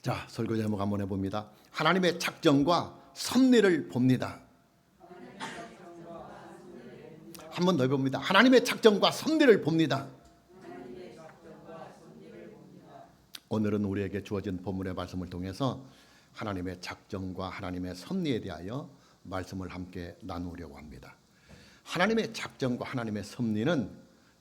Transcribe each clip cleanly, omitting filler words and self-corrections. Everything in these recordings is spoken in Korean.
자, 설교 제목 한번 해봅니다. 하나님의 작정과 섭리를 봅니다. 한 번 더 해봅니다. 하나님의 작정과 섭리를 봅니다. 오늘은 우리에게 주어진 본문의 말씀을 통해서 하나님의 작정과 하나님의 섭리에 대하여 말씀을 함께 나누려고 합니다. 하나님의 작정과 하나님의 섭리는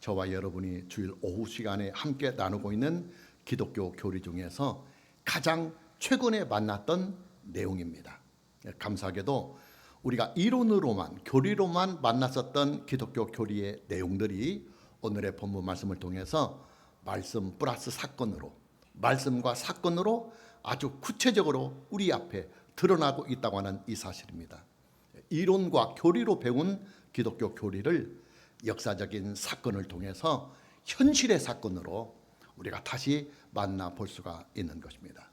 저와 여러분이 주일 오후 시간에 함께 나누고 있는 기독교 교리 중에서 가장 최근에 만났던 내용입니다. 감사하게도 우리가 이론으로만, 교리로만 만났었던 기독교 교리의 내용들이 오늘의 본문 말씀을 통해서 말씀 플러스 사건으로, 말씀과 사건으로 아주 구체적으로 우리 앞에 드러나고 있다고 하는 이 사실입니다. 이론과 교리로 배운 기독교 교리를 역사적인 사건을 통해서 현실의 사건으로 우리가 다시 만나볼 수가 있는 것입니다.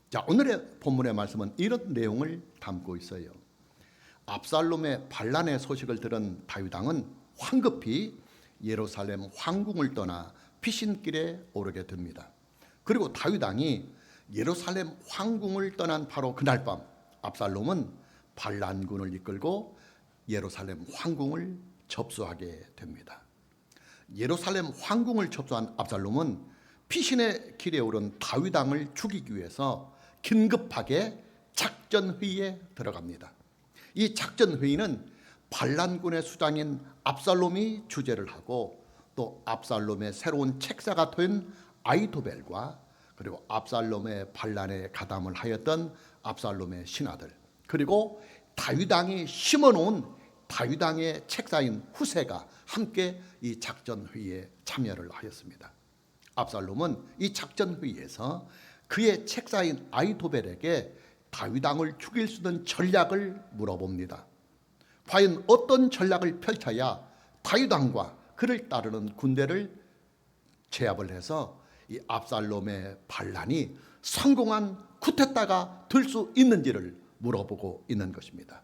자, 오늘의 본문의 말씀은 이런 내용을 담고 있어요. 압살롬의 반란의 소식을 들은 다윗 왕은 황급히 예루살렘 황궁을 떠나 피신길에 오르게 됩니다. 그리고 다윗 왕이 예루살렘 황궁을 떠난 바로 그날 밤 압살롬은 반란군을 이끌고 예루살렘 황궁을 접수하게 됩니다. 예루살렘 황궁을 접수한 압살롬은 피신의 길에 오른 다윗 왕을 죽이기 위해서 긴급하게 작전회의에 들어갑니다. 이 작전회의는 반란군의 수장인 압살롬이 주재를 하고 또 압살롬의 새로운 책사가 된 아히도벨과 그리고 압살롬의 반란에 가담을 하였던 압살롬의 신하들, 그리고 다윗 왕이 심어놓은 다윗 왕의 책사인 후세가 함께 이 작전회의에 참여를 하였습니다. 압살롬은 이 작전회의에서 그의 책사인 아히도벨에게 다윗 왕을 죽일 수 있는 전략을 물어봅니다. 과연 어떤 전략을 펼쳐야 다윗 왕과 그를 따르는 군대를 제압을 해서 이 압살롬의 반란이 성공한 쿠데타가 될 수 있는지를 물어보고 있는 것입니다.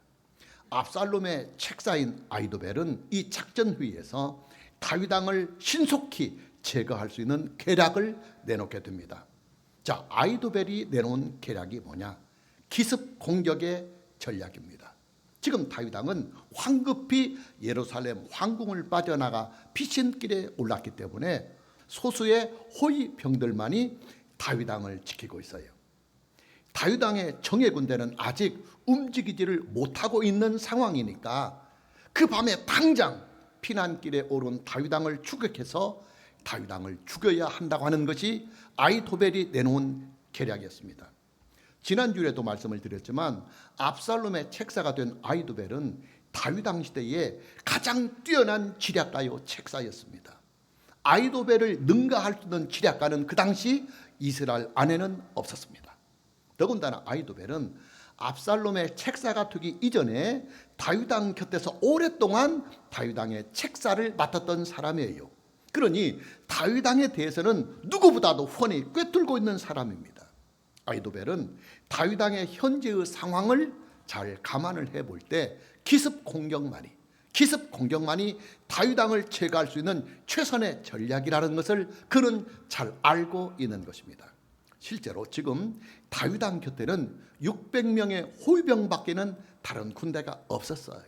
압살롬의 책사인 아히도벨은 이 작전회의에서 다윗 왕을 신속히 제거할 수 있는 계략을 내놓게 됩니다. 자, 아히도벨이 내놓은 계략이 뭐냐? 기습 공격의 전략입니다. 지금 다윗 왕은 황급히 예루살렘 황궁을 빠져나가 피신길에 올랐기 때문에 소수의 호위 병들만이 다윗 왕을 지키고 있어요. 다윗 왕의 정예 군대는 아직 움직이지를 못하고 있는 상황이니까 그 밤에 당장 피난길에 오른 다윗 왕을 추격해서 다윗 왕을 죽여야 한다고 하는 것이 아히도벨이 내놓은 계략이었습니다. 지난주에도 말씀을 드렸지만 압살롬의 책사가 된 아히도벨은 다윗 왕 시대에 가장 뛰어난 지략가요 책사였습니다. 아히도벨을 능가할 수 있는 지략가는 그 당시 이스라엘 안에는 없었습니다. 더군다나 아히도벨은 압살롬의 책사가 되기 이전에 다윗 왕 곁에서 오랫동안 다윗 왕의 책사를 맡았던 사람이에요. 그러니 다윗 왕에 대해서는 누구보다도 훤히 꿰뚫고 있는 사람입니다. 아히도벨은 다윗 왕의 현재의 상황을 잘 감안을 해볼 때 기습 공격만이 다윗 왕을 제거할 수 있는 최선의 전략이라는 것을 그는 잘 알고 있는 것입니다. 실제로 지금 다윗 왕 곁에는 600명의 호위병밖에는 다른 군대가 없었어요.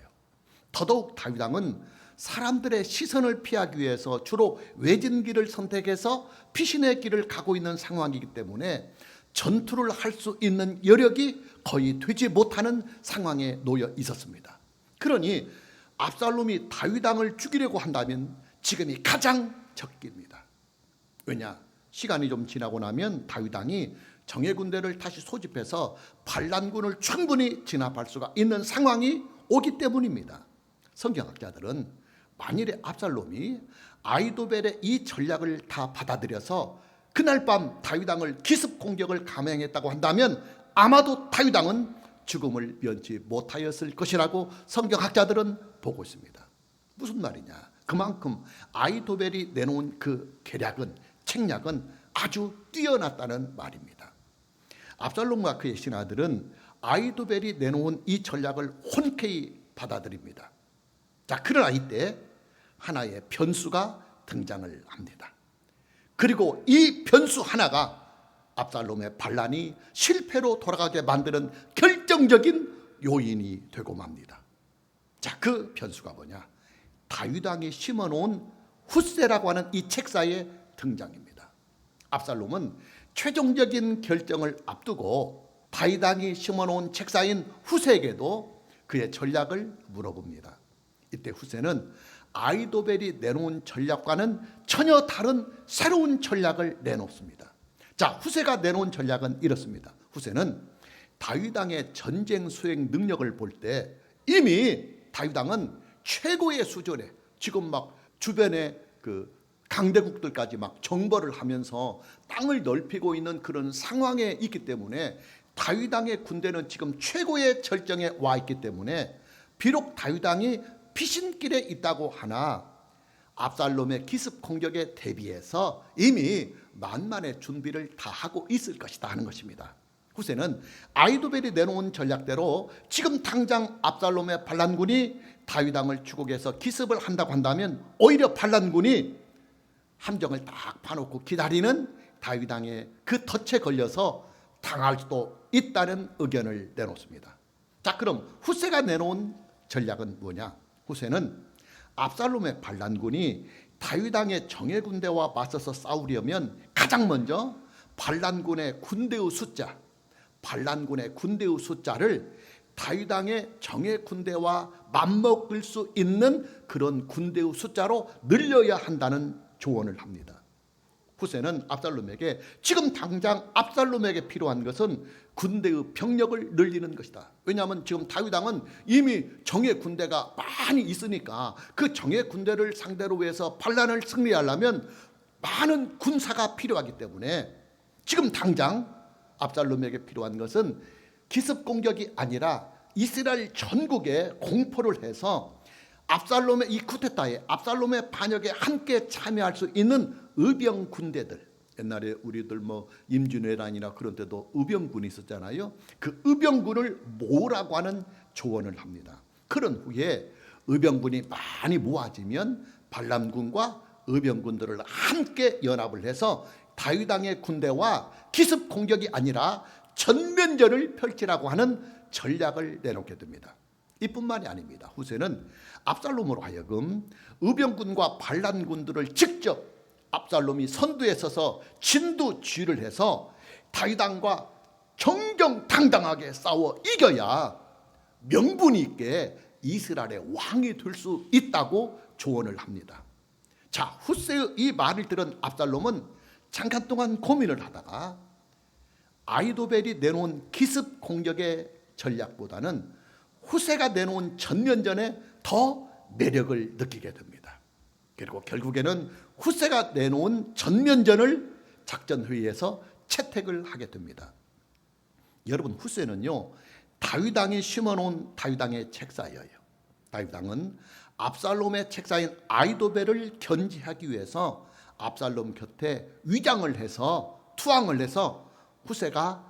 더더욱 다윗 왕은 사람들의 시선을 피하기 위해서 주로 외진길을 선택해서 피신의 길을 가고 있는 상황이기 때문에 전투를 할 수 있는 여력이 거의 되지 못하는 상황에 놓여 있었습니다. 그러니 압살롬이 다윗 왕을 죽이려고 한다면 지금이 가장 적기입니다. 왜냐? 시간이 좀 지나고 나면 다윗 왕이 정예 군대를 다시 소집해서 반란군을 충분히 진압할 수가 있는 상황이 오기 때문입니다. 성경학자들은 만일에 압살롬이 아히도벨의 이 전략을 다 받아들여서 그날 밤 다윗 왕을 기습 공격을 감행했다고 한다면 아마도 다윗 왕은 죽음을 면치 못하였을 것이라고 성경학자들은 보고 있습니다. 무슨 말이냐? 그만큼 아히도벨이 내놓은 그 계략은, 책략은 아주 뛰어났다는 말입니다. 압살롬과 그의 신하들은 아히도벨이 내놓은 이 전략을 흔쾌히 받아들입니다. 자, 그러나 이때 하나의 변수가 등장을 합니다. 그리고 이 변수 하나가 압살롬의 반란이 실패로 돌아가게 만드는 결정적인 요인이 되고 맙니다. 자, 그 변수가 뭐냐? 다윗 왕이 심어놓은 후세라고 하는 이 책사의 등장입니다. 압살롬은 최종적인 결정을 앞두고 다윗 왕이 심어놓은 책사인 후세에게도 그의 전략을 물어봅니다. 이때 후세는 아히도벨이 내놓은 전략과는 전혀 다른 새로운 전략을 내놓습니다. 자, 후세가 내놓은 전략은 이렇습니다. 후세는 다윗 왕의 전쟁 수행 능력을 볼 때 이미 다윗 왕은 최고의 수준에 지금 막 주변에 그 강대국들까지 막 정벌을 하면서 땅을 넓히고 있는 그런 상황에 있기 때문에 다윗 왕의 군대는 지금 최고의 절정에 와 있기 때문에 비록 다윗 왕이 피신길에 있다고 하나 압살롬의 기습 공격에 대비해서 이미 만만의 준비를 다 하고 있을 것이다 하는 것입니다. 후세는 아히도벨이 내놓은 전략대로 지금 당장 압살롬의 반란군이 다윗 왕을 추국해서 기습을 한다고 한다면 오히려 반란군이 함정을 딱 파놓고 기다리는 다윗 왕의 그 덫에 걸려서 당할 수도 있다는 의견을 내놓습니다. 자, 그럼 후세가 내놓은 전략은 뭐냐? 후세는 압살롬의 반란군이 다윗 왕의 정예 군대와 맞서서 싸우려면 가장 먼저 반란군의 군대의 숫자를 다윗 왕의 정예 군대와 맞먹을 수 있는 그런 군대의 숫자로 늘려야 한다는 조언을 합니다. 후세는 압살롬에게 지금 당장 압살롬에게 필요한 것은 군대의 병력을 늘리는 것이다. 왜냐하면 지금 다윗 왕은 이미 정예 군대가 많이 있으니까 그 정예 군대를 상대로 해서 반란을 승리하려면 많은 군사가 필요하기 때문에 지금 당장 압살롬에게 필요한 것은 기습 공격이 아니라 이스라엘 전국에 공포를 해서 압살롬의 이 쿠데타에 압살롬의 반역에 함께 참여할 수 있는 의병 군대들, 옛날에 우리들 뭐 임진왜란이나 그런 데도 의병군이 있었잖아요. 그 의병군을 모으라고 하는 조언을 합니다. 그런 후에 의병군이 많이 모아지면 반란군과 의병군들을 함께 연합을 해서 다윗 왕의 군대와 기습 공격이 아니라 전면전을 펼치라고 하는 전략을 내놓게 됩니다. 이뿐만이 아닙니다. 후세는 압살롬으로 하여금 의병군과 반란군들을 직접 압살롬이 선두에 서서 진두지휘를 해서 다윗 왕과 정정당당하게 싸워 이겨야 명분이 있게 이스라엘의 왕이 될 수 있다고 조언을 합니다. 자, 후세의 이 말을 들은 압살롬은 잠깐 동안 고민을 하다가 아히도벨이 내놓은 기습 공격의 전략보다는 후세가 내놓은 전면전에 더 매력을 느끼게 됩니다. 그리고 결국에는 후세가 내놓은 전면전을 작전회의에서 채택을 하게 됩니다. 여러분, 후세는요 다윗 왕이 심어놓은 다윗 왕의 책사예요. 다윗 왕은 압살롬의 책사인 아히도벨을 견제하기 위해서 압살롬 곁에 위장을 해서 투항을 해서 후세가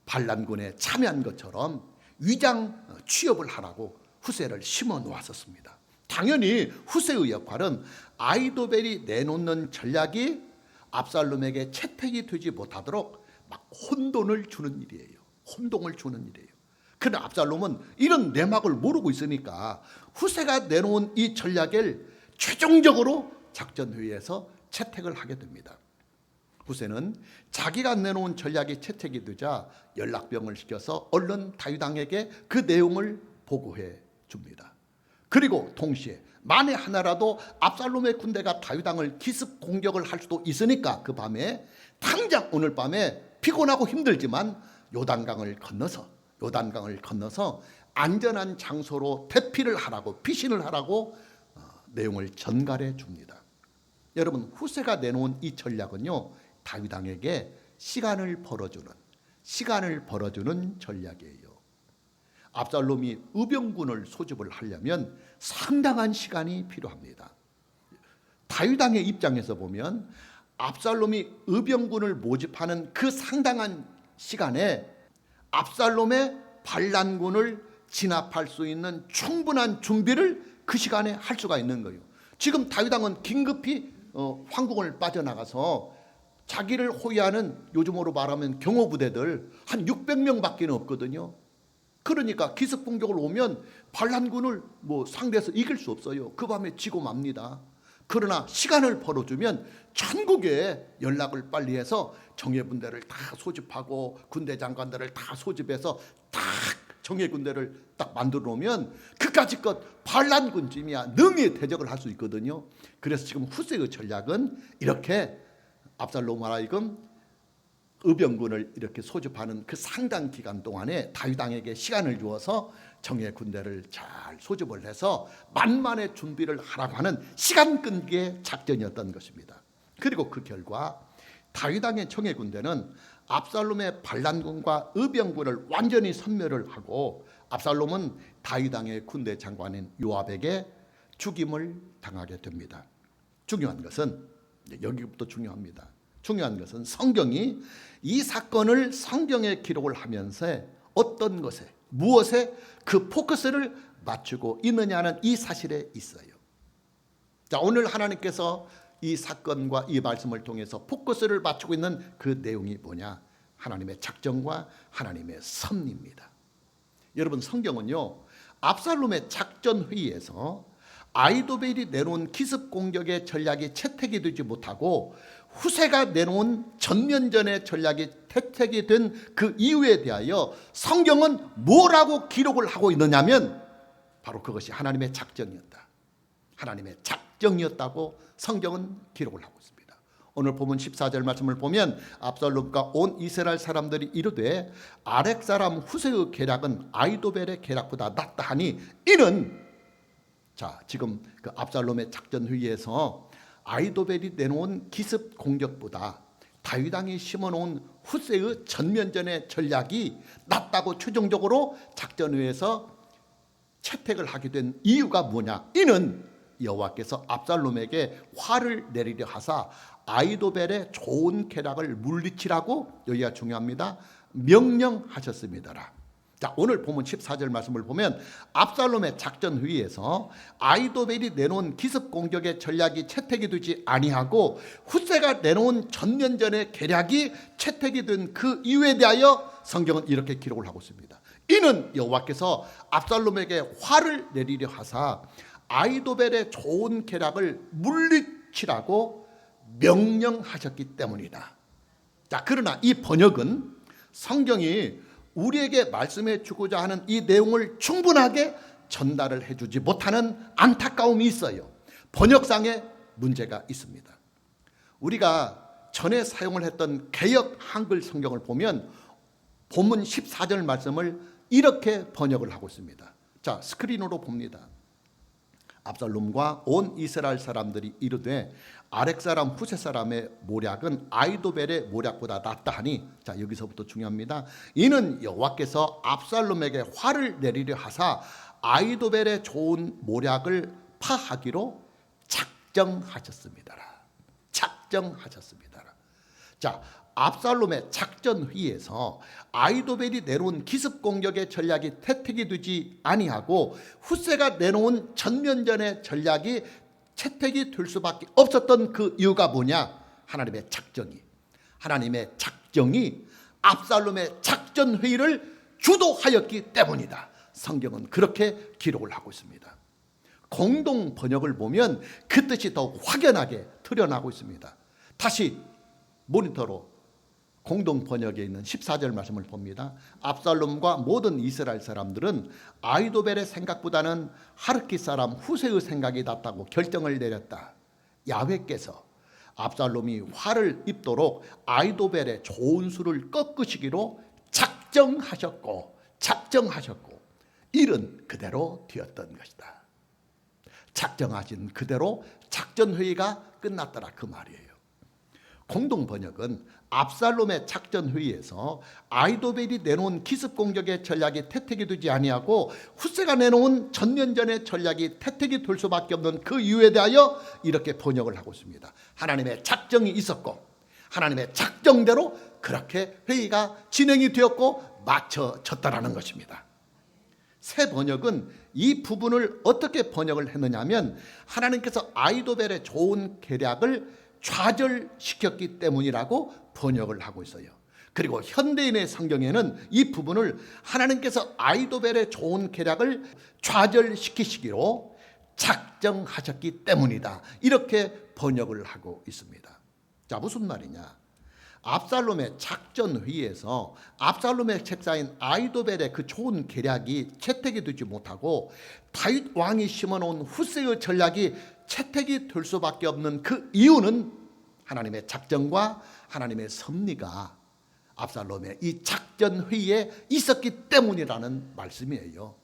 반란군에 참여한 것처럼 위장 취업을 하라고 후세를 심어 놓았었습니다. 당연히 후세의 역할은 아히도벨이 내놓는 전략이 압살롬에게 채택이 되지 못하도록 막 혼돈을 주는 일이에요. 혼동을 주는 일이에요. 그러나 압살롬은 이런 내막을 모르고 있으니까 후세가 내놓은 이 전략을 최종적으로 작전회의에서 채택을 하게 됩니다. 후세는 자기가 내놓은 전략이 채택이 되자 연락병을 시켜서 얼른 다윗 왕에게 그 내용을 보고해 줍니다. 그리고 동시에 만에 하나라도 압살롬의 군대가 다윗 왕을 기습 공격을 할 수도 있으니까 그 밤에 당장 오늘 밤에 피곤하고 힘들지만 요단강을 건너서 안전한 장소로 대피를 하라고 피신을 하라고 내용을 전갈해 줍니다. 여러분, 후세가 내놓은 이 전략은요 다윗 왕에게 시간을 벌어주는 전략이에요. 압살롬이 의병군을 소집을 하려면 상당한 시간이 필요합니다. 다윗 왕의 입장에서 보면 압살롬이 의병군을 모집하는 그 상당한 시간에 압살롬의 반란군을 진압할 수 있는 충분한 준비를 그 시간에 할 수가 있는 거예요. 지금 다윗 왕은 긴급히 황궁을 빠져나가서 자기를 호위하는, 요즘으로 말하면 경호부대들 한 600명밖에 없거든요. 그러니까 기습 공격을 오면 반란군을 상대해서 이길 수 없어요. 그 밤에 지고 맙니다. 그러나 시간을 벌어주면 전국에 연락을 빨리 해서 정예군대를 다 소집하고 군대 장관들을 다 소집해서 딱 정예군대를 딱 만들어 놓으면 그까짓것 반란군쯤이야 능히 대적을 할 수 있거든요. 그래서 지금 후세의 전략은 이렇게 압살롬 하여금 의병군을 이렇게 소집하는 그 상당 기간 동안에 다윗 왕에게 시간을 주어서 정예 군대를 잘 소집을 해서 만만의 준비를 하라고 하는 시간 끈기의 작전이었던 것입니다. 그리고 그 결과 다윗 왕의 정예 군대는 압살롬의 반란군과 의병군을 완전히 섬멸을 하고 압살롬은 다윗 왕의 군대 장관인 요압에게 죽임을 당하게 됩니다. 중요한 것은 여기부터 중요합니다. 중요한 것은 성경이 이 사건을 성경에 기록을 하면서 어떤 것에, 무엇에 그 포커스를 맞추고 있느냐는 이 사실에 있어요. 자, 오늘 하나님께서 이 사건과 이 말씀을 통해서 포커스를 맞추고 있는 그 내용이 뭐냐? 하나님의 작정과 하나님의 섭리입니다. 여러분, 성경은요, 압살롬의 작전 회의에서 아히도벨이 내놓은 기습 공격의 전략이 채택이 되지 못하고 후세가 내놓은 전면전의 전략이 채택이 된 그 이유에 대하여 성경은 뭐라고 기록을 하고 있느냐면 바로 그것이 하나님의 작정이었다. 하나님의 작정이었다고 성경은 기록을 하고 있습니다. 오늘 본문 14절 말씀을 보면 압살롬과 온 이스라엘 사람들이 이르되 아렉 사람 후세의 계략은 아히도벨의 계략보다 낫다 하니 이는, 자, 지금 그 압살롬의 작전 회의에서 아히도벨이 내놓은 기습 공격보다 다윗 왕이 심어놓은 후세의 전면전의 전략이 낫다고 최종적으로 작전회에서 채택을 하게 된 이유가 뭐냐? 이는 여호와께서 압살롬에게 화를 내리려 하사 아히도벨의 좋은 계략을 물리치라고, 여기가 중요합니다, 명령하셨습니다라. 자, 오늘 본문 14절 말씀을 보면 압살롬의 작전 회의에서 아히도벨이 내놓은 기습 공격의 전략이 채택이 되지 아니하고 후세가 내놓은 전면전의 계략이 채택이 된 그 이유에 대하여 성경은 이렇게 기록을 하고 있습니다. 이는 여호와께서 압살롬에게 화를 내리려 하사 아히도벨의 좋은 계략을 물리치라고 명령하셨기 때문이다. 자, 그러나 이 번역은 성경이 우리에게 말씀해 주고자 하는 이 내용을 충분하게 전달을 해주지 못하는 안타까움이 있어요. 번역상에 문제가 있습니다. 우리가 전에 사용을 했던 개역 한글 성경을 보면 본문 14절 말씀을 이렇게 번역을 하고 있습니다. 자, 스크린으로 봅니다. 압살롬과 온 이스라엘 사람들이 이르되 아렉 사람 후세 사람의 모략은 아히도벨의 모략보다 낫다 하니, 자, 여기서부터 중요합니다. 이는 여호와께서 압살롬에게 화를 내리려 하사 아히도벨의 좋은 모략을 파하기로 작정하셨습니다라. 작정하셨습니다라. 자, 압살롬의 작전 회의에서 아히도벨이 내놓은 기습 공격의 전략이 채택이 되지 아니하고 후세가 내놓은 전면전의 전략이 채택이 될 수밖에 없었던 그 이유가 뭐냐? 하나님의 작정이 압살롬의 작전 회의를 주도하였기 때문이다. 성경은 그렇게 기록을 하고 있습니다. 공동 번역을 보면 그 뜻이 더욱 확연하게 드러나고 있습니다. 다시 모니터로 공동 번역에 있는 14절 말씀을 봅니다. 압살롬과 모든 이스라엘 사람들은 아히도벨의 생각보다는 하르키 사람 후세의 생각이 낫다고 결정을 내렸다. 야훼께서 압살롬이 화를 입도록 아히도벨의 좋은 수를 꺾으시기로 작정하셨고 일은 그대로 되었던 것이다. 작정하신 그대로 작전회의가 끝났더라, 그 말이에요. 공동 번역은 압살롬의 작전 회의에서 아히도벨이 내놓은 기습 공격의 전략이 채택이 되지 아니하고 후세가 내놓은 전면전의 전략이 채택이 될 수밖에 없는 그 이유에 대하여 이렇게 번역을 하고 있습니다. 하나님의 작정이 있었고 하나님의 작정대로 그렇게 회의가 진행이 되었고 마쳐졌다라는 것입니다. 새 번역은 이 부분을 어떻게 번역을 했느냐 하면 하나님께서 아히도벨의 좋은 계략을 좌절시켰기 때문이라고 번역을 하고 있어요. 그리고 현대인의 성경에는 이 부분을 하나님께서 아이도벨의 좋은 계략을 좌절시키시기로 작정하셨기 때문이다, 이렇게 번역을 하고 있습니다. 자, 무슨 말이냐? 압살롬의 작전회의에서 압살롬의 책사인 아이도벨의 그 좋은 계략이 채택이 되지 못하고 다윗 왕이 심어놓은 후세의 전략이 채택이 될 수밖에 없는 그 이유는 하나님의 작정과 하나님의 섭리가 압살롬의 이 작전회의에 있었기 때문이라는 말씀이에요.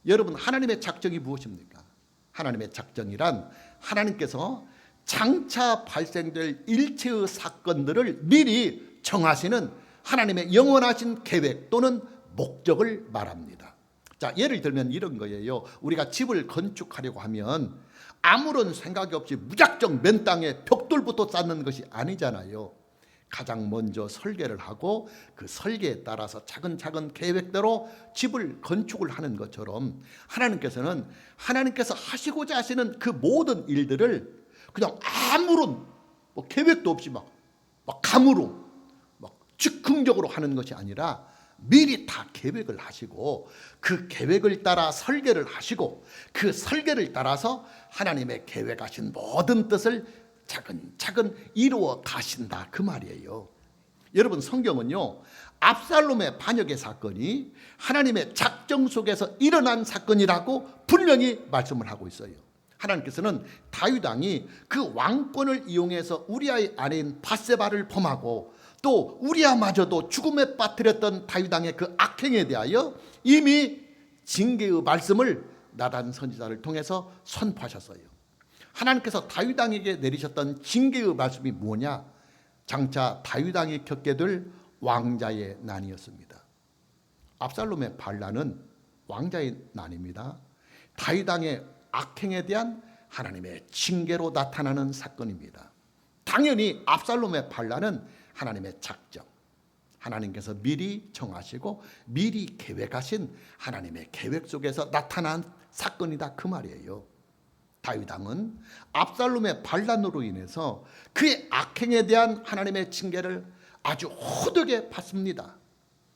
여러분, 하나님의 작정이 무엇입니까? 하나님의 작정이란 하나님께서 장차 발생될 일체의 사건들을 미리 정하시는 하나님의 영원하신 계획 또는 목적을 말합니다. 자, 예를 들면 이런 거예요. 우리가 집을 건축하려고 하면 아무런 생각이 없이 무작정 맨 땅에 벽돌부터 쌓는 것이 아니잖아요. 가장 먼저 설계를 하고 그 설계에 따라서 차근차근 계획대로 집을 건축을 하는 것처럼 하나님께서는 하나님께서 하시고자 하시는 그 모든 일들을 그냥 아무런 계획도 없이 막 감으로 즉흥적으로 하는 것이 아니라 미리 다 계획을 하시고 그 계획을 따라 설계를 하시고 그 설계를 따라서 하나님의 계획하신 모든 뜻을 차근차근 이루어 가신다, 그 말이에요. 여러분, 성경은요, 압살롬의 반역의 사건이 하나님의 작정 속에서 일어난 사건이라고 분명히 말씀을 하고 있어요. 하나님께서는 다윗 왕이 그 왕권을 이용해서 우리아의 아내인 밧세바를 범하고 또 우리아마저도 죽음에 빠뜨렸던 다윗 왕의 그 악행에 대하여 이미 징계의 말씀을 나단 선지자를 통해서 선포하셨어요. 하나님께서 다윗 왕에게 내리셨던 징계의 말씀이 뭐냐? 장차 다윗 왕이 겪게 될 왕자의 난이었습니다. 압살롬의 반란은 왕자의 난입니다. 다윗 왕의 악행에 대한 하나님의 징계로 나타나는 사건입니다. 당연히 압살롬의 반란은 하나님의 작정, 하나님께서 미리 정하시고 미리 계획하신 하나님의 계획 속에서 나타난 사건이다, 그 말이에요. 다윗 왕은 압살롬의 반란으로 인해서 그의 악행에 대한 하나님의 징계를 아주 호되게 받습니다.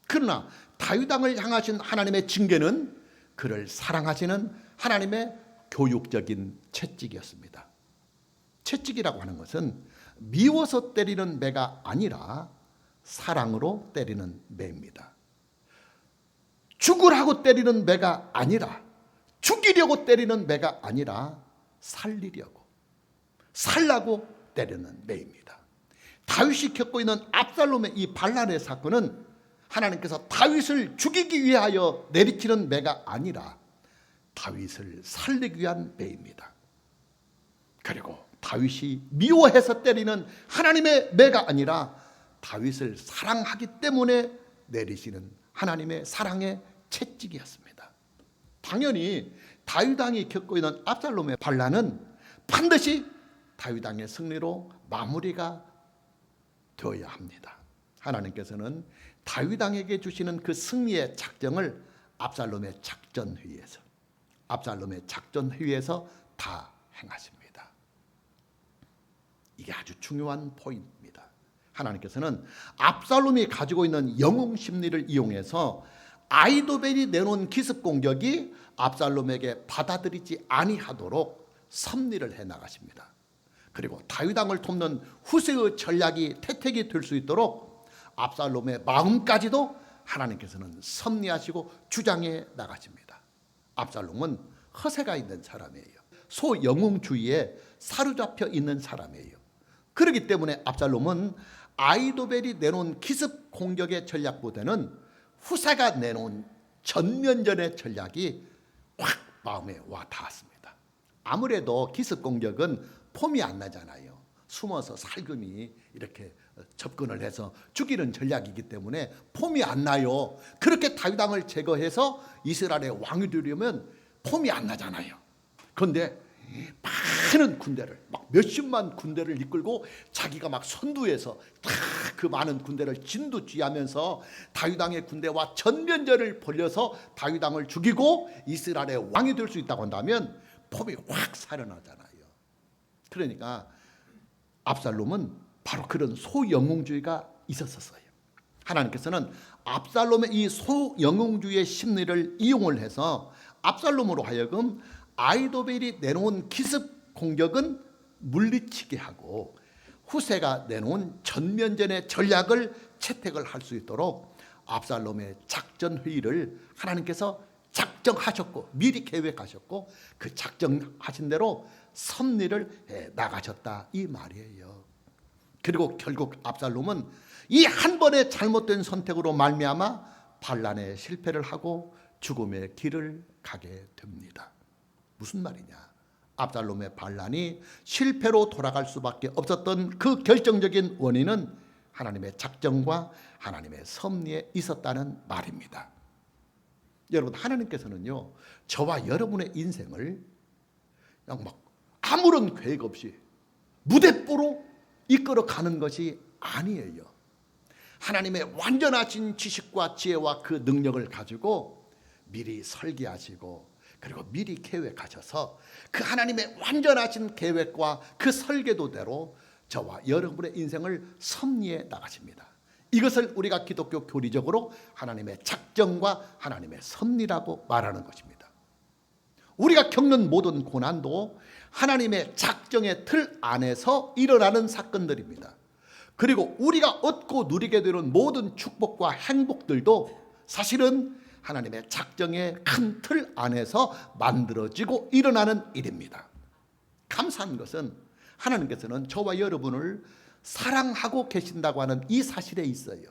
그러나 다윗 왕을 향하신 하나님의 징계는 그를 사랑하시는 하나님의 교육적인 채찍이었습니다. 채찍이라고 하는 것은 미워서 때리는 매가 아니라 사랑으로 때리는 매입니다. 죽으라고 때리는 매가 아니라, 죽이려고 때리는 매가 아니라 살라고 때리는 매입니다. 다윗이 겪고 있는 압살롬의 이 반란의 사건은 하나님께서 다윗을 죽이기 위하여 내리치는 매가 아니라 다윗을 살리기 위한 매입니다. 그리고 다윗이 미워해서 때리는 하나님의 매가 아니라 다윗을 사랑하기 때문에 내리시는 하나님의 사랑의 채찍이었습니다. 당연히 다윗 왕이 겪고 있는 압살롬의 반란은 반드시 다윗 왕의 승리로 마무리가 되어야 합니다. 하나님께서는 다윗 왕에게 주시는 그 승리의 작정을 압살롬의 작전회의에서 다 행하십니다. 이게 아주 중요한 포인트입니다. 하나님께서는 압살롬이 가지고 있는 영웅 심리를 이용해서 아이도벨이 내놓은 기습 공격이 압살롬에게 받아들이지 아니하도록 섭리를 해나가십니다. 그리고 다윗 왕을 돕는 후세의 전략이 태택이 될 수 있도록 압살롬의 마음까지도 하나님께서는 섭리하시고 주장해 나가십니다. 압살롬은 허세가 있는 사람이에요. 소영웅주의에 사로잡혀 있는 사람이에요. 그렇기 때문에 압살롬은 아이도벨이 내놓은 기습 공격의 전략보다는 후세가 내놓은 전면전의 전략이 확 마음에 와 닿았습니다. 아무래도 기습 공격은 폼이 안 나잖아요. 숨어서 살금이 이렇게 접근을 해서 죽이는 전략이기 때문에 폼이 안 나요. 그렇게 다윗 왕을 제거해서 이스라엘의 왕이 되려면 폼이 안 나잖아요. 그런데 많은 군대를, 막 몇십만 군대를 이끌고 자기가 막 선두에서 그 많은 군대를 진두지휘하면서 다윗 왕의 군대와 전면전을 벌여서 다윗 왕을 죽이고 이스라엘의 왕이 될 수 있다고 한다면 폼이 확 살아나잖아요. 그러니까 압살롬은 바로 그런 소영웅주의가 있었어요. 하나님께서는 압살롬의 이 소영웅주의의 심리를 이용을 해서 압살롬으로 하여금 아히도벨이 내놓은 기습 공격은 물리치게 하고 후세가 내놓은 전면전의 전략을 채택을 할 수 있도록 압살롬의 작전 회의를 하나님께서 작정하셨고 미리 계획하셨고 그 작정하신 대로 섭리를 해 나가셨다 이 말이에요. 그리고 결국 압살롬은 이 한 번의 잘못된 선택으로 말미암아 반란에 실패를 하고 죽음의 길을 가게 됩니다. 무슨 말이냐? 압살롬의 반란이 실패로 돌아갈 수밖에 없었던 그 결정적인 원인은 하나님의 작정과 하나님의 섭리에 있었다는 말입니다. 여러분, 하나님께서는요 저와 여러분의 인생을 그냥 막 아무런 계획 없이 무대뽀로 이끌어가는 것이 아니에요. 하나님의 완전하신 지식과 지혜와 그 능력을 가지고 미리 설계하시고 그리고 미리 계획하셔서 그 하나님의 완전하신 계획과 그 설계도대로 저와 여러분의 인생을 섭리해 나가십니다. 이것을 우리가 기독교 교리적으로 하나님의 작정과 하나님의 섭리라고 말하는 것입니다. 우리가 겪는 모든 고난도 하나님의 작정의 틀 안에서 일어나는 사건들입니다. 그리고 우리가 얻고 누리게 되는 모든 축복과 행복들도 사실은 하나님의 작정의 큰 틀 안에서 만들어지고 일어나는 일입니다. 감사한 것은 하나님께서는 저와 여러분을 사랑하고 계신다고 하는 이 사실에 있어요.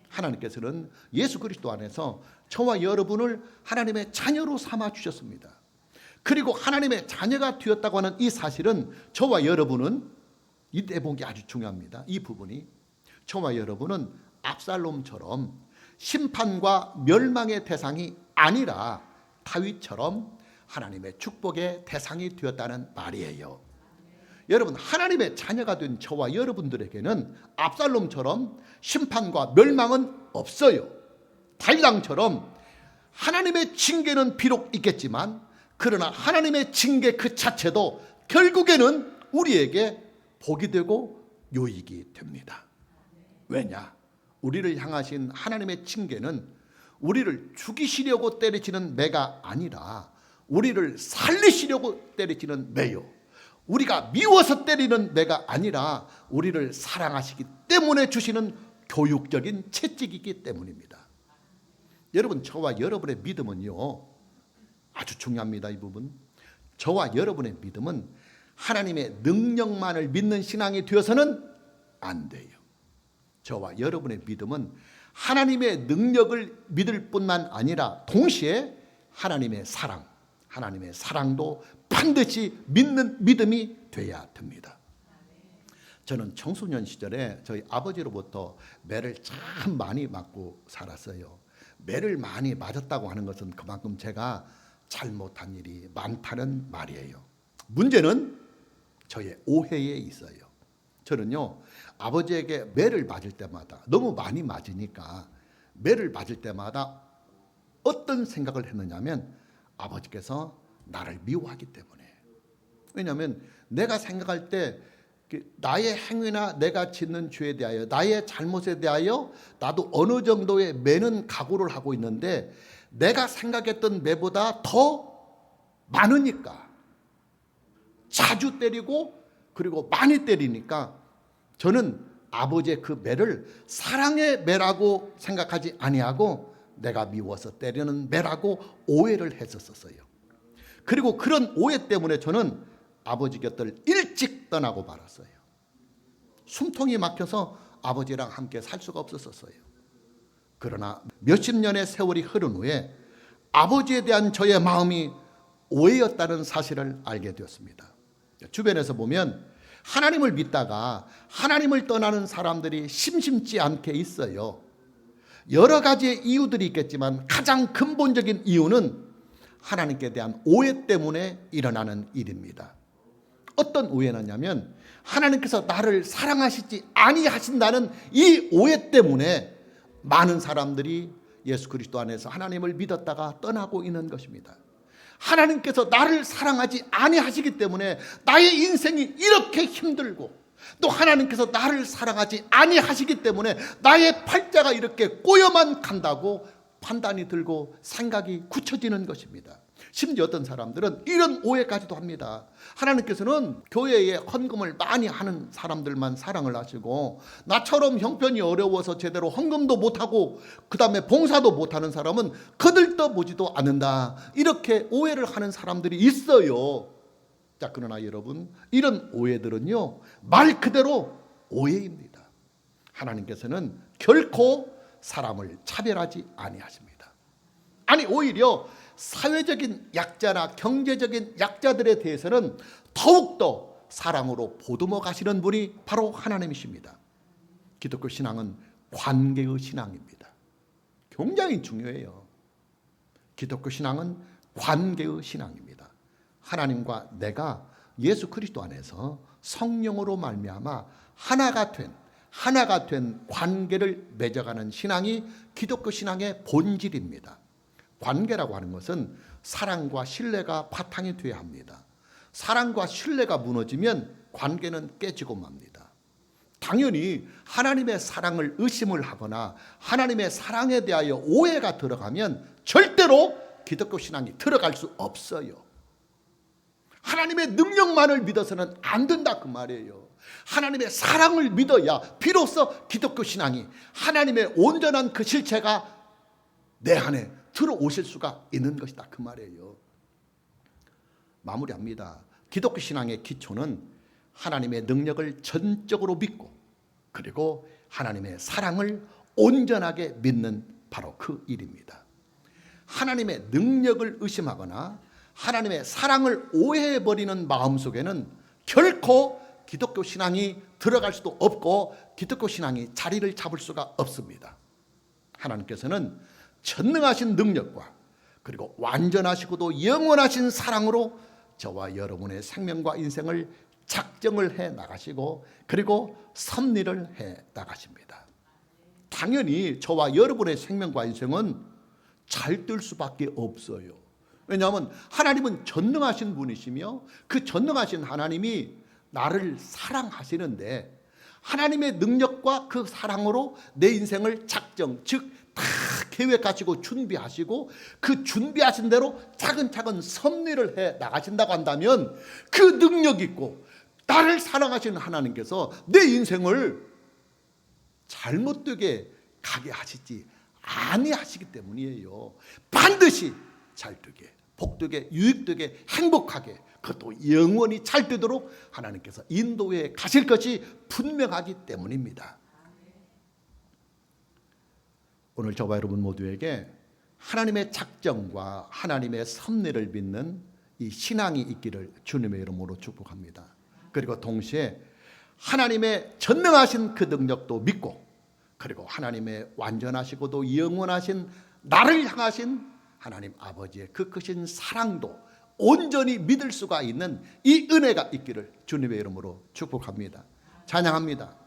하나님께서는 예수 그리스도 안에서 저와 여러분을 하나님의 자녀로 삼아 주셨습니다. 그리고 하나님의 자녀가 되었다고 하는 이 사실은 저와 여러분은 이 대목이 아주 중요합니다. 이 부분이 저와 여러분은 압살롬처럼 심판과 멸망의 대상이 아니라 다윗처럼 하나님의 축복의 대상이 되었다는 말이에요. 여러분, 하나님의 자녀가 된 저와 여러분들에게는 압살롬처럼 심판과 멸망은 없어요. 다윗왕처럼 하나님의 징계는 비록 있겠지만 그러나 하나님의 징계 그 자체도 결국에는 우리에게 복이 되고 요익이 됩니다. 왜냐? 우리를 향하신 하나님의 징계는 우리를 죽이시려고 때리시는 매가 아니라 우리를 살리시려고 때리시는 매요. 우리가 미워서 때리는 매가 아니라 우리를 사랑하시기 때문에 주시는 교육적인 채찍이기 때문입니다. 여러분, 저와 여러분의 믿음은요 아주 중요합니다. 이 부분. 저와 여러분의 믿음은 하나님의 능력만을 믿는 신앙이 되어서는 안 돼요. 저와 여러분의 믿음은 하나님의 능력을 믿을 뿐만 아니라 동시에 하나님의 사랑, 하나님의 사랑도 반드시 믿는 믿음이 돼야 됩니다. 저는 청소년 시절에 저희 아버지로부터 매를 참 많이 맞고 살았어요. 매를 많이 맞았다고 하는 것은 그만큼 제가 잘못한 일이 많다는 말이에요. 문제는 저의 오해에 있어요. 저는요 아버지에게 매를 맞을 때마다 너무 많이 맞으니까 매를 맞을 때마다 어떤 생각을 했느냐면 아버지께서 나를 미워하기 때문에. 왜냐하면 내가 생각할 때 나의 행위나 내가 짓는 죄에 대하여 나의 잘못에 대하여 나도 어느 정도의 매는 각오를 하고 있는데 내가 생각했던 매보다 더 많으니까 자주 때리고 그리고 많이 때리니까 저는 아버지의 그 매를 사랑의 매라고 생각하지 아니하고 내가 미워서 때리는 매라고 오해를 했었어요. 그리고 그런 오해 때문에 저는 아버지 곁을 일찍 떠나고 말았어요. 숨통이 막혀서 아버지랑 함께 살 수가 없었어요. 그러나 몇십 년의 세월이 흐른 후에 아버지에 대한 저의 마음이 오해였다는 사실을 알게 되었습니다. 주변에서 보면 하나님을 믿다가 하나님을 떠나는 사람들이 심심치 않게 있어요. 여러 가지의 이유들이 있겠지만 가장 근본적인 이유는 하나님께 대한 오해 때문에 일어나는 일입니다. 어떤 오해냐면 하나님께서 나를 사랑하시지 아니하신다는 이 오해 때문에 많은 사람들이 예수 그리스도 안에서 하나님을 믿었다가 떠나고 있는 것입니다. 하나님께서 나를 사랑하지 아니하시기 때문에 나의 인생이 이렇게 힘들고 또 하나님께서 나를 사랑하지 아니하시기 때문에 나의 팔자가 이렇게 꼬여만 간다고 판단이 들고 생각이 굳혀지는 것입니다. 심지어 어떤 사람들은 이런 오해까지도 합니다. 하나님께서는 교회에 헌금을 많이 하는 사람들만 사랑을 하시고 나처럼 형편이 어려워서 제대로 헌금도 못하고 그 다음에 봉사도 못하는 사람은 거들떠보지도 않는다, 이렇게 오해를 하는 사람들이 있어요. 자, 그러나 여러분, 이런 오해들은요, 말 그대로 오해입니다. 하나님께서는 결코 사람을 차별하지 아니하십니다. 아니, 오히려 사회적인 약자나 경제적인 약자들에 대해서는 더욱더 사랑으로 보듬어 가시는 분이 바로 하나님이십니다. 기독교 신앙은 관계의 신앙입니다. 굉장히 중요해요. 기독교 신앙은 관계의 신앙입니다. 하나님과 내가 예수 그리스도 안에서 성령으로 말미암아 하나가 된 관계를 맺어가는 신앙이 기독교 신앙의 본질입니다. 관계라고 하는 것은 사랑과 신뢰가 바탕이 되어야 합니다. 사랑과 신뢰가 무너지면 관계는 깨지고 맙니다. 당연히 하나님의 사랑을 의심을 하거나 하나님의 사랑에 대하여 오해가 들어가면 절대로 기독교 신앙이 들어갈 수 없어요. 하나님의 능력만을 믿어서는 안 된다, 그 말이에요. 하나님의 사랑을 믿어야 비로소 기독교 신앙이 하나님의 온전한 그 실체가 내 안에 들어오실 수가 있는 것이다, 그 말이에요. 마무리합니다. 기독교 신앙의 기초는 하나님의 능력을 전적으로 믿고 그리고 하나님의 사랑을 온전하게 믿는 바로 그 일입니다. 하나님의 능력을 의심하거나 하나님의 사랑을 오해해버리는 마음속에는 결코 기독교 신앙이 들어갈 수도 없고 기독교 신앙이 자리를 잡을 수가 없습니다. 하나님께서는 전능하신 능력과 그리고 완전하시고도 영원하신 사랑으로 저와 여러분의 생명과 인생을 작정을 해 나가시고 그리고 섭리를 해 나가십니다. 당연히 저와 여러분의 생명과 인생은 잘 될 수밖에 없어요. 왜냐하면 하나님은 전능하신 분이시며 그 전능하신 하나님이 나를 사랑하시는데 하나님의 능력과 그 사랑으로 내 인생을 작정, 즉 다 계획 가지고 준비하시고 그 준비하신 대로 차근차근 섭리를 해 나가신다고 한다면 그 능력 있고 나를 사랑하시는 하나님께서 내 인생을 잘못되게 가게 하시지 아니하시기 때문이에요. 반드시 잘되게, 복되게, 유익되게, 행복하게, 그것도 영원히 잘 되도록 하나님께서 인도해 가실 것이 분명하기 때문입니다. 오늘 저와 여러분 모두에게 하나님의 작정과 하나님의 섭리를 믿는 이 신앙이 있기를 주님의 이름으로 축복합니다. 그리고 동시에 하나님의 전능하신 그 능력도 믿고 그리고 하나님의 완전하시고도 영원하신 나를 향하신 하나님 아버지의 그 크신 사랑도 온전히 믿을 수가 있는 이 은혜가 있기를 주님의 이름으로 축복합니다. 찬양합니다.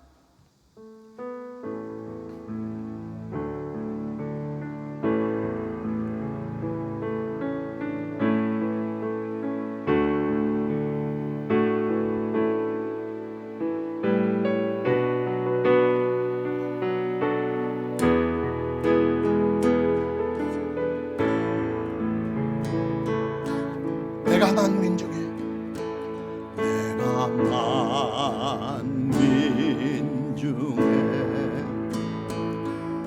내가 만민 중에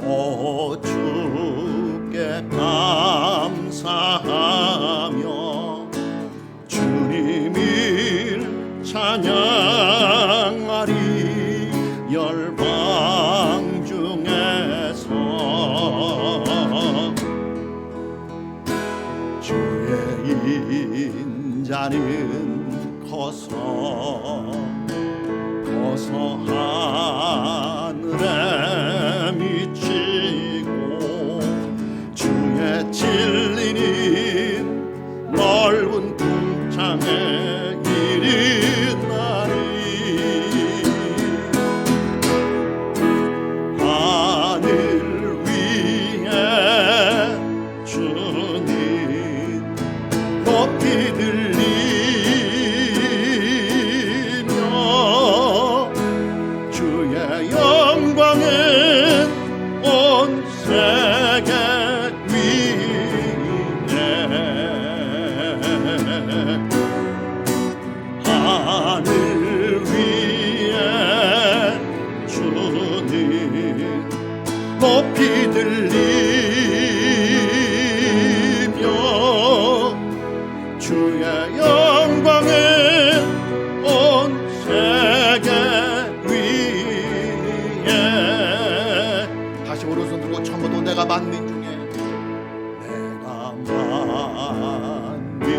오 주께 감사하며 주님을 찬양하리. 열방 중에서 주의 인자는 커서 하늘에 미치고 주의 진리는 넓은 궁창에 이르나니 높이 들리며 주의 영광을 온 세계 위에. 다시 오른손 들고 처음부터 내가 만민 중에 내가 만민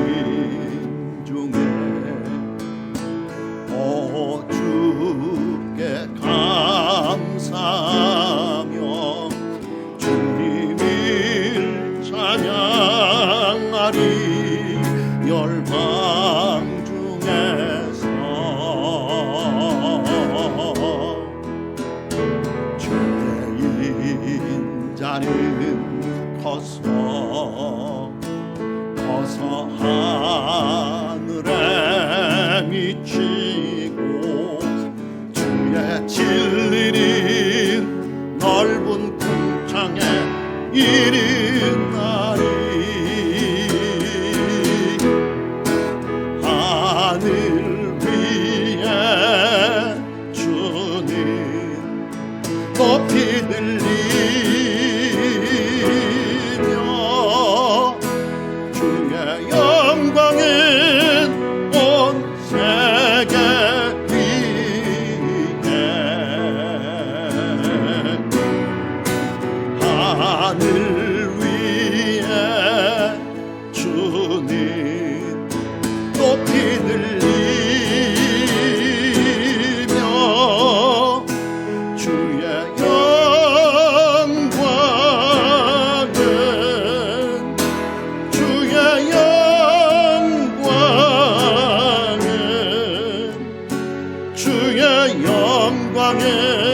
중에 오 주께 감사하며 주님을 찬양하리 열방 중에서 주의 인자는 커서 하늘에 미치고 주의 진리는 넓은 궁창에 이르나니 하늘 위에 주는 높이 들리며 주의 영광은 온 세계 위에. 하늘 위에 주는 높이 들리며 주의 영광은 주의 영광은 주의 영광은